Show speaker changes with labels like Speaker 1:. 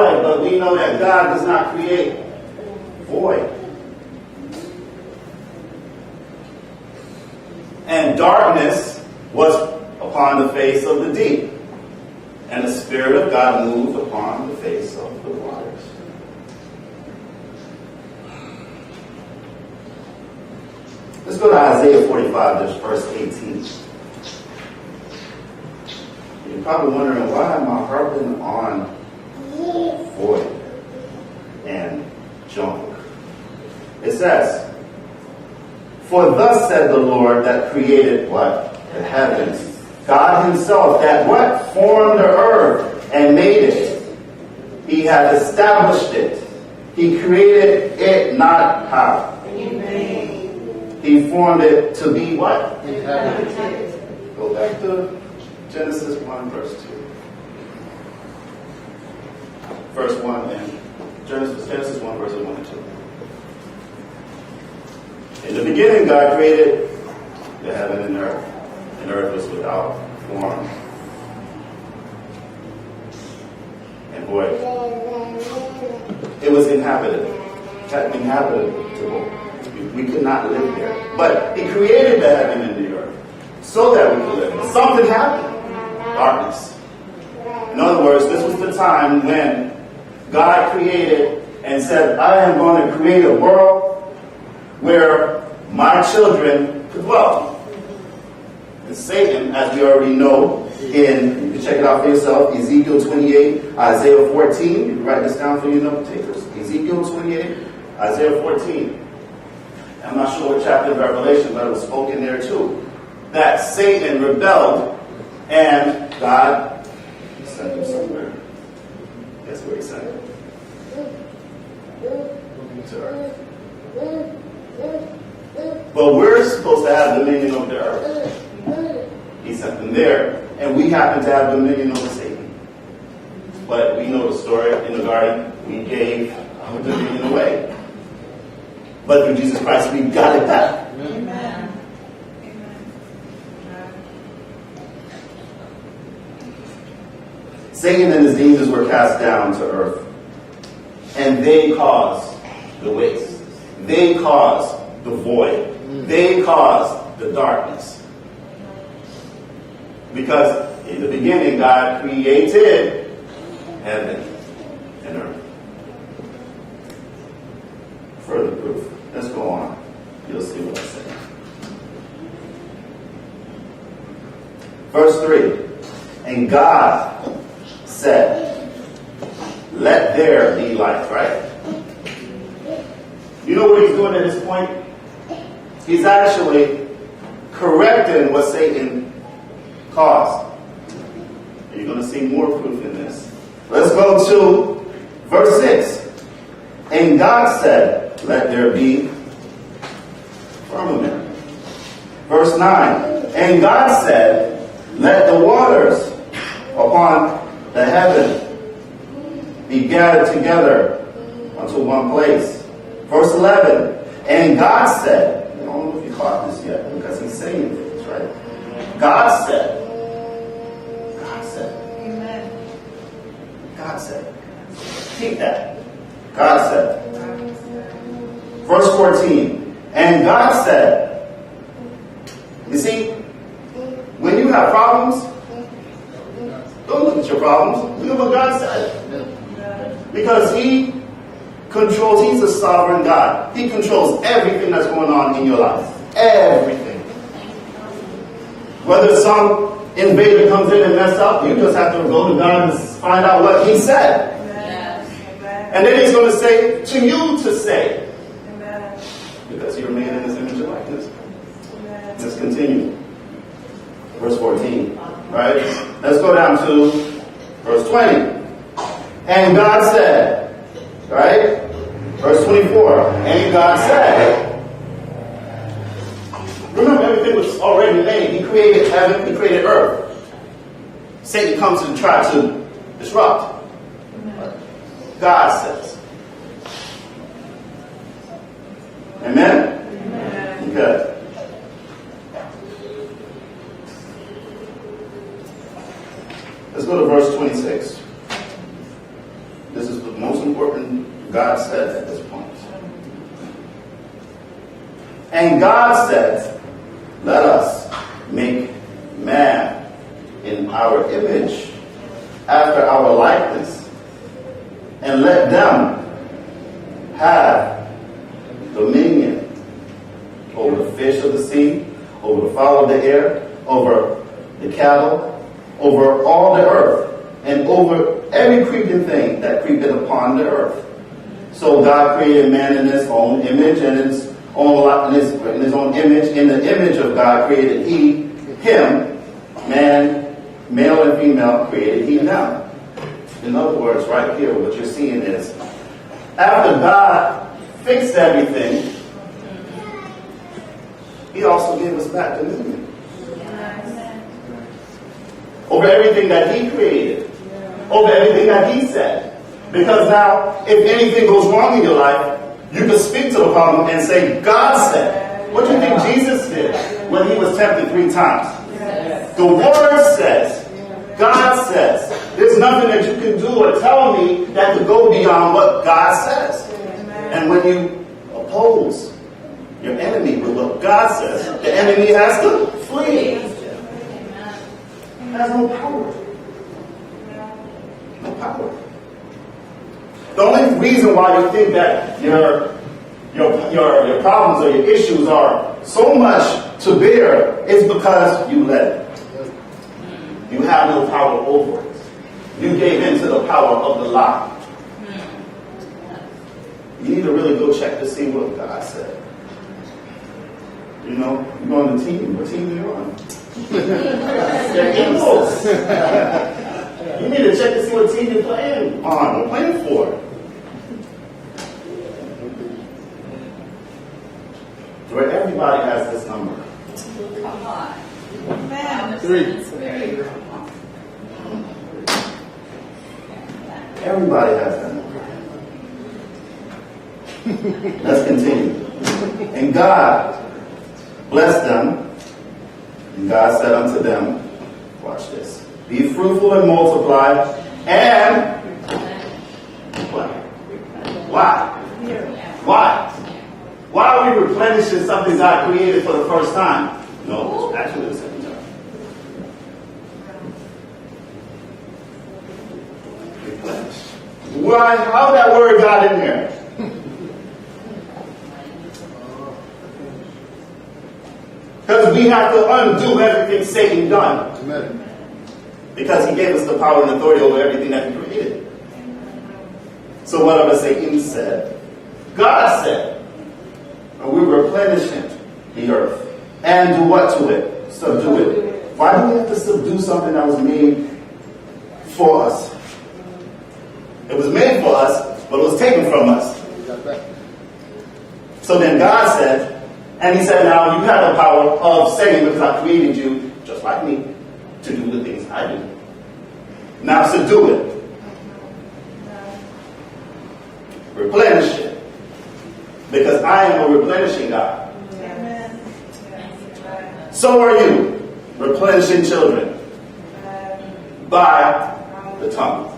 Speaker 1: void, but we know that God does not create void. And darkness was upon the face of the deep, and the Spirit of God moved upon the face of the waters. Let's go to Isaiah 45, verse 18. You're probably wondering, why am I harping on void and junk? It says, "For thus said the Lord that created" what? The heavens. God himself that what? Formed the earth and made it. He has established it. He created it not how? He formed it to be what? Inhabited. Go back to Genesis 1, verse 2. Verse 1 and Genesis 1, verse 1 and 2. In the beginning, God created the heaven and earth. And earth was without form and void. It was inhabitable. We could not live there. But he created the heaven and the earth so that we could live there. Something happened. Darkness. In other words, this was the time when God created and said, I am going to create a world where my children could dwell. And Satan, as we already know, you can check it out for yourself, Ezekiel 28, Isaiah 14. You can write this down for your note takers. Ezekiel 28, Isaiah 14. I'm not sure what chapter of Revelation, but it was spoken there too. That Satan rebelled and God sent him somewhere. Guess where he sent him? To earth. But we're supposed to have dominion over the earth. He sent them there, and we happen to have dominion over Satan. But we know the story in the garden. We gave our dominion away. But through Jesus Christ, we got it back. Amen. Satan and his demons were cast down to earth. And they caused the waste. They caused the void. They caused the darkness. Because in the beginning, God created heaven and earth. Further proof. Let's go on. You'll see what I say. Verse 3. And God said, let there be light, right? You know what he's doing at this point? He's actually correcting what Satan caused. You're going to see more proof in this. Let's go to verse 6. And God said, let there be firmament. Verse 9. And God said, let the waters upon the heaven be gathered together unto one place. Verse 11. And God said, I don't know if you caught this yet, because he's saying things, right? God said. Amen. God said. Keep that. God said. Verse 14. And God said. You see, when you have problems, don't look at your problems. Look at what God said. Because He controls, He's a sovereign God. He controls everything that's going on in your life. Everything. Whether some invader comes in and mess up, you just have to go to God and find out what He said. Amen. And then He's going to say to you to say. Amen. Because you're made in His image and likeness. Let's continue. Verse 14. Right? Let's go down to verse 20. And God said, right? Verse 24. And God said, remember, everything was already made. He created heaven, He created earth. Satan comes to try to disrupt. God says. Amen? Amen. Okay. Let's go to verse 26. This This is the most important God said at this point. And God said, let us make man in our image, after our likeness, and let them have dominion over the fish of the sea, over the fowl of the air, over the cattle, over all the earth, and over every creeping thing that creepeth upon the earth. So God created man in his own image, and in his own image. In the image of God created he him, man, male and female created he them. In other words, right here, what you're seeing is, after God fixed everything, he also gave us back dominion over everything that he created, over everything that he said. Because now, if anything goes wrong in your life, you can speak to the problem and say, God said. What do you think Jesus did when he was tempted 3 times? The word says, God says. There's nothing that you can do or tell me that could go beyond what God says. And when you oppose your enemy with what God says, the enemy has to flee. It has no power. No power. The only reason why you think that your problems or your issues are so much to bear is because you let it. You have no power over it. You gave in to the power of the lie. You need to really go check to see what God said. You know, you're on the team. What team are you on? Your impulse. You need to check to see what team you're playing on or playing for. Where everybody has this number.
Speaker 2: Come on.
Speaker 3: 3.
Speaker 1: Everybody has that number. Let's continue. And God blessed them, and God said unto them, watch this, be fruitful and multiply, and what? Why? Why? Why are we replenishing something God created for the first time? No, actually the second time. Replenish. Why? How that word got in there? Because we have to undo everything Satan done.
Speaker 3: Amen.
Speaker 1: Because he gave us the power and authority over everything that he created. So whatever Satan said, God said. And we replenish the earth. And do what to it? Subdue it. Why do we have to subdue something that was made for us? It was made for us, but it was taken from us. So then God said, and he said, now you have the power of saying, because I created you, just like me, to do the things I do. Now subdue it. Replenish it. Because I am a replenishing God. Amen. So are you, replenishing children by the tongue.